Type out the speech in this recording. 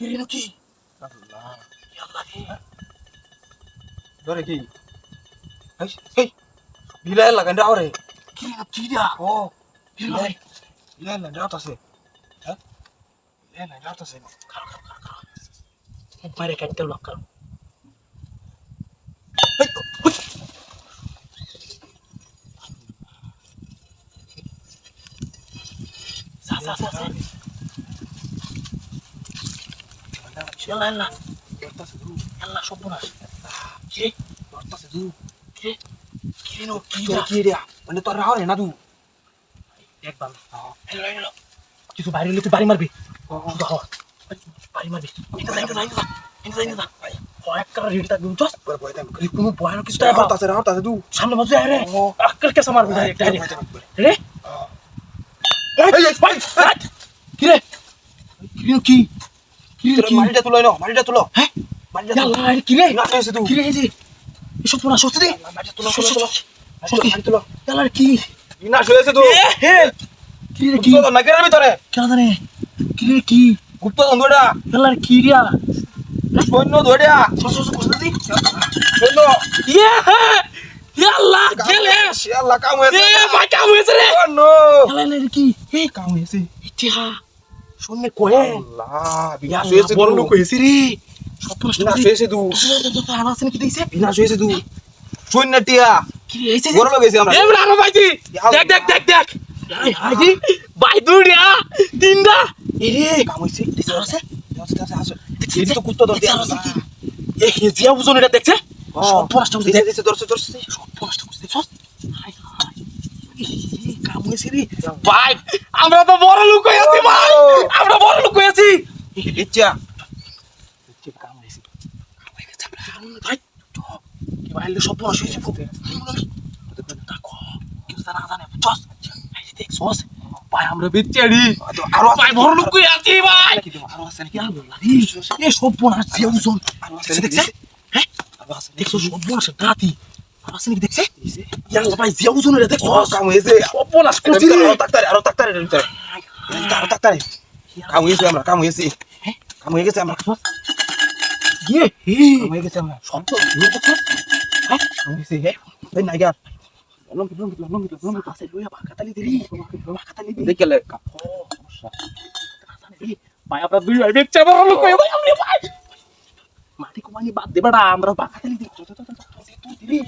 কি রে কি আল্লাহ আল্লাহ রে ধরে কি এই এই বিলাই লাগান দাও রে কি রে কি দা ও বিলাই বিলাই লাগান দাও তাছে হ্যাঁ বিলাই লাগান দাও তাছে বাইরে কাটতে লক কর সা সা সা চল আল্লাহ তাছে দু আল্লাহ সর্বনাশ কি তাছে দু কি কি নো কি তোর দা কি রে মানে তোর রাও রে না দু দেখ বাল হেলো হেলো কিছু বাইরে হলে তুই বাড়ি মারবি বাড়ি মারবি এটা যাই না হয় একটা রেডি থাকবি বুঝছস পরে পরে তাই কোনো ভয়ানক কিছু তাই রাও তাছে দু সামনে মজা আরে আক্কেল কেসা মারবি ডাইরেক্ট রে এই এই ভাই কি রে কি কি রে কি মাটিটা তুলো না মাটিটা তুলো হ্যাঁ মাটিটা তুলো আল্লাহ কি রে না হয়েছে দু কি রে এই এসব পোনা সত্যি দে মাটিটা তুলো তুলো সত্যি তুলো আল্লাহ কি না হয়েছে দু হে কি রে কি তো না কেন ভিতরে কেন জানে কি রে কি গুপ্ত ধন্দটা আল্লাহ কি রে সৈন্য ধরিয়া সত্যি সৈন্য ইয়ে ইয়া আল্লাহ গেলে আল্লাহ কাম হয়েছে এ ভাই কাম হয়েছে রে নো আল্লাহ কি হে কাম হয়েছে ইতিহা শুনে কয়ে আল্লাহ ইয়া বিনাশ হয়েছে বড় লোক হয়েছে রে সব বিনাশ হয়েছে দু আনা আছে কি দিছে বিনাশ হয়েছে দু সৈন্যটিয়া কি হয়েছে বড় লোক হয়েছে আমরা এ বড় আনো ভাইজি দেখ হাই হাই ভাই দুড়িয়া তিনটা এরে কাম হয়েছে দিছে আছে আসো এই তো কুত্তা ধরতে এ হেজিয়া বুঝুন এটা দেখছে সব নষ্ট হচ্ছে দেখ দিছে ধরছে ধরছে সব নষ্ট হচ্ছে সব হাই হাই কাম হয়েছে রে ভাই আমরা তো বড় লোক হয়েছি ভাই আমরা বড় লোক হয়েছি ইচ্ছা কাম হয়েছে ভাই কি ভাই সব নষ্ট হয়েছে দেখো কিছু না জানে চস দেখ সস ভাই আমরা বেচারি আরো ভাই বড় লোক হয়ে আছি ভাই আরো আছে নাকি এ সব বোনাস যে ওজন আরো আছে দেখছে হ্যাঁ আরো আছে দেখছো সব বোনাস দাঁতি আর আছে নাকি দেখছে ইয়াল্লা ভাই যে ওজন রে দেখছো কাম হয়েছে সব বোনাস করছি আরো তাক্তারে ভিতরে আরো তাক্তারে কাম হয়েছে আমরা কাম হয়েছে কাম হয়ে গেছে আমরা ইয়ে কাম হয়ে গেছে আমরা সব তো দেখছো হ্যাঁ কাম হয়েছে এই নাইগার আছে লইয়া বাকাতালি দিরি বাকাতালি দিরি দেখলে ভাই আমরা দুই ভাই বেচ্চা বড় লোক হয়ে ভাই আমরা ভাই মাটি কোমানি বাদ দে বেটা আমরা বাকাতালি দিরি তুই দিরি